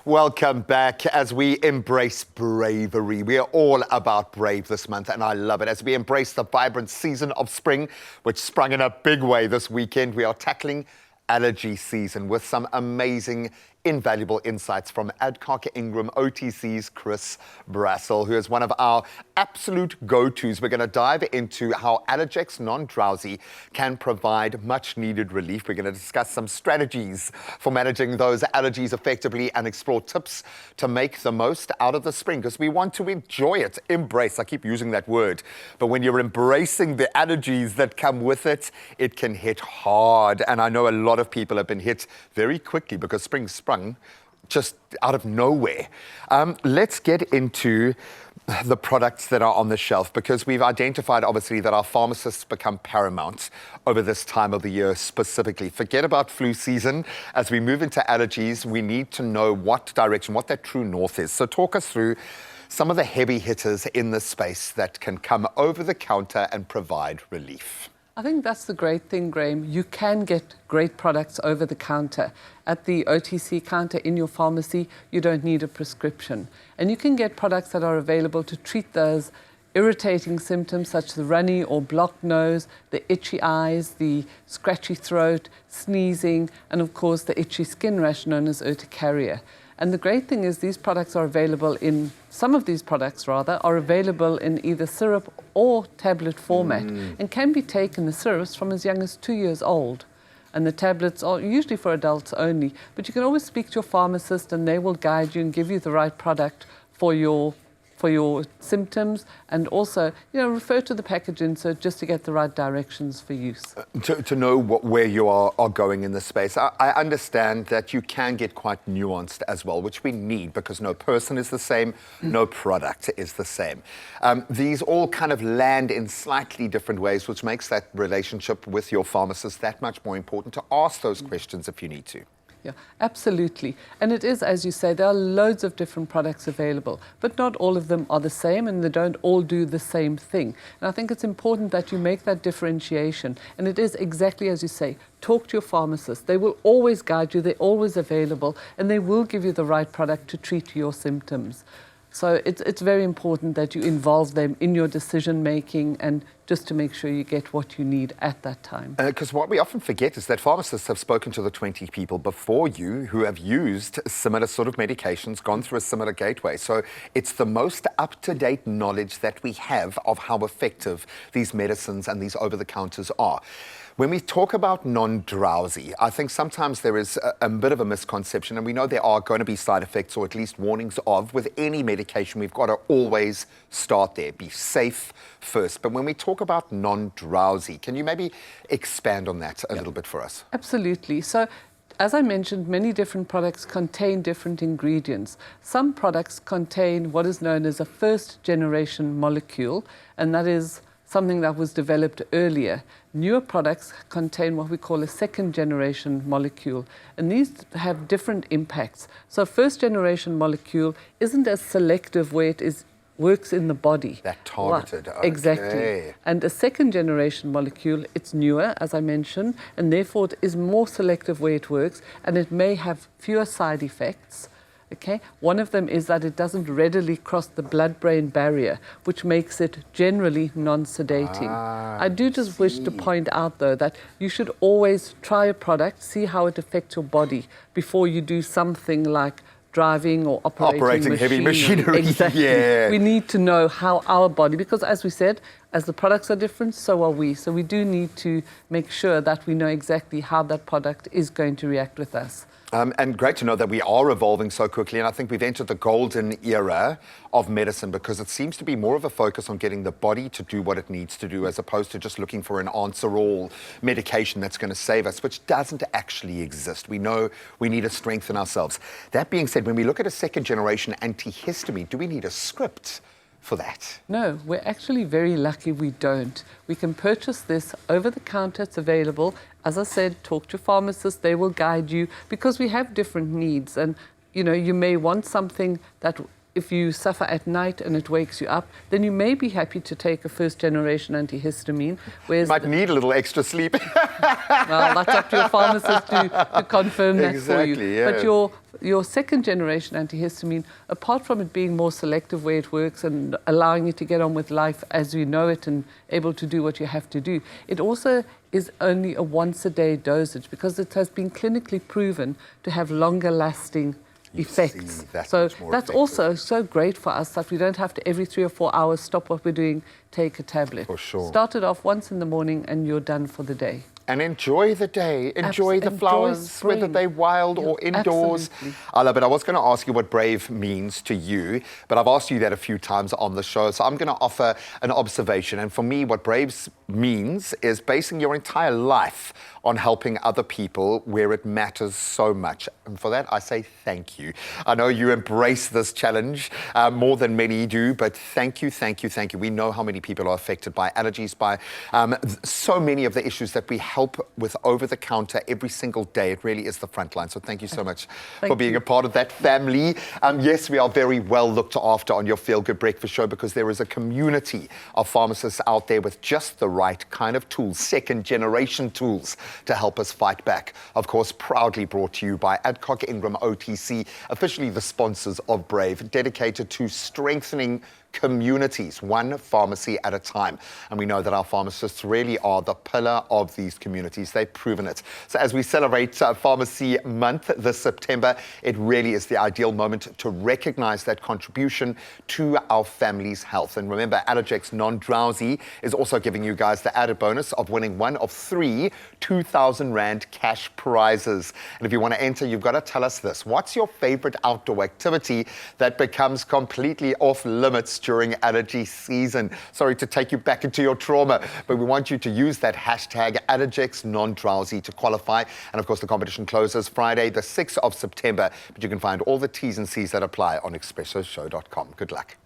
Welcome back as we embrace bravery. We are all about brave this month, and I love it. As we embrace the vibrant season of spring, which sprung in a big way this weekend, we are tackling allergy season with some amazing, invaluable insights from Adcock Ingram OTC's Chris Brassel, who is one of our absolute go-tos. We're going to dive into how ALLERGEX non-drowsy can provide much-needed relief. We're going to discuss some strategies for managing those allergies effectively and explore tips to make the most out of the spring, because we want to enjoy it, embrace. I keep using that word, but when you're embracing the allergies that come with it, it can hit hard. And I know a lot of people have been hit very quickly because spring sprung just out of nowhere. Let's get into the products that are on the shelf, because we've identified, obviously, that our pharmacists become paramount over this time of the year specifically. Forget about flu season. As we move into allergies, we need to know what direction, what that true north is. So talk us through some of the heavy hitters in this space that can come over the counter and provide relief. I think that's the great thing, Graham. You can get great products over the counter. At the OTC counter in your pharmacy, you don't need a prescription. And you can get products that are available to treat those irritating symptoms such as the runny or blocked nose, the itchy eyes, the scratchy throat, sneezing, and of course the itchy skin rash known as urticaria. And the great thing is these products are available in, some of these products rather, are available in either syrup or tablet format and can be taken, the syrups, from as young as 2 years old. And the tablets are usually for adults only. But you can always speak to your pharmacist and they will guide you and give you the right product for your symptoms, and also, refer to the package insert just to get the right directions for use. To know where you are going in this space. I understand that you can get quite nuanced as well, which we need, because no person is the same, no product is the same. These all kind of land in slightly different ways, which makes that relationship with your pharmacist that much more important to ask those questions if you need to. Yeah, absolutely. And it is, as you say, there are loads of different products available, but not all of them are the same and they don't all do the same thing. And I think it's important that you make that differentiation. And it is exactly as you say, talk to your pharmacist. They will always guide you, they're always available, and they will give you the right product to treat your symptoms. So it's very important that you involve them in your decision making, and just to make sure you get what you need at that time. Because what we often forget is that pharmacists have spoken to the 20 people before you who have used similar sort of medications, gone through a similar gateway. So it's the most up-to-date knowledge that we have of how effective these medicines and these over-the-counters are. When we talk about non-drowsy, I think sometimes there is a bit of a misconception, and we know there are going to be side effects, or at least warnings of, with any medication. We've got to always start there, be safe first. But when we talk about non-drowsy, can you maybe expand on that a little bit for us? Absolutely. So, as I mentioned, many different products contain different ingredients. Some products contain what is known as a first-generation molecule, and that is something that was developed earlier. Newer products contain what we call a second-generation molecule, and these have different impacts. So a first-generation molecule isn't as selective where it works in the body. That targeted, okay. Exactly. And a second-generation molecule, it's newer, as I mentioned, and therefore it is more selective where it works, and it may have fewer side effects. Okay. One of them is that it doesn't readily cross the blood-brain barrier, which makes it generally non-sedating. I do just wish to point out, though, that you should always try a product, see how it affects your body before you do something like driving or operating heavy machinery. Exactly. Yeah. We need to know how our body, because as we said, as the products are different, so are we. So we do need to make sure that we know exactly how that product is going to react with us. And great to know that we are evolving so quickly, and I think we've entered the golden era of medicine, because it seems to be more of a focus on getting the body to do what it needs to do, as opposed to just looking for an answer-all medication that's going to save us, which doesn't actually exist. We know we need to strengthen ourselves. That being said, when we look at a second-generation antihistamine, do we need a script for that? No, we're actually very lucky we don't. We can purchase this over the counter. It's available. As I said, talk to pharmacists. They will guide you, because we have different needs. And, you may want something that if you suffer at night and it wakes you up, then you may be happy to take a first-generation antihistamine. You might need a little extra sleep. Well, that's up to your pharmacist to confirm that for you. Exactly, yeah. But your second-generation antihistamine, apart from it being more selective where it works and allowing you to get on with life as you know it and able to do what you have to do, it also is only a once-a-day dosage because it has been clinically proven to have longer-lasting effects. So that's also so great for us that we don't have to every 3 or 4 hours stop what we're doing, take a tablet. For sure. Start it off once in the morning and you're done for the day. And enjoy the day. Enjoy the flowers, whether they're wild or indoors. Absolutely. I love it. I was going to ask you what brave means to you, but I've asked you that a few times on the show. So I'm going to offer an observation. And for me, what brave means is basing your entire life on helping other people where it matters so much. And for that, I say thank you. I know you embrace this challenge more than many do, but thank you, thank you, thank you. We know how many people are affected by allergies, by so many of the issues that we help with over the counter every single day. It really is the front line. So thank you so much for being a part of that family. Yes, we are very well looked after on your Feel Good Breakfast Show because there is a community of pharmacists out there with just the right kind of tools, second generation tools to help us fight back. Of course, proudly brought to you by Adcock Ingram OTC, officially the sponsors of Brave, dedicated to strengthening communities, one pharmacy at a time. And we know that our pharmacists really are the pillar of these communities. They've proven it. So as we celebrate Pharmacy Month this September, it really is the ideal moment to recognize that contribution to our family's health. And remember, ALLERGEX non-drowsy is also giving you guys the added bonus of winning one of 3 2,000 Rand cash prizes. And if you want to enter, you've got to tell us this. What's your favorite outdoor activity that becomes completely off limits during allergy season? Sorry to take you back into your trauma, but we want you to use that hashtag ALLERGEX non-drowsy to qualify. And of course, the competition closes Friday, the 6th of September, but you can find all the T's and C's that apply on expressoshow.com. Good luck.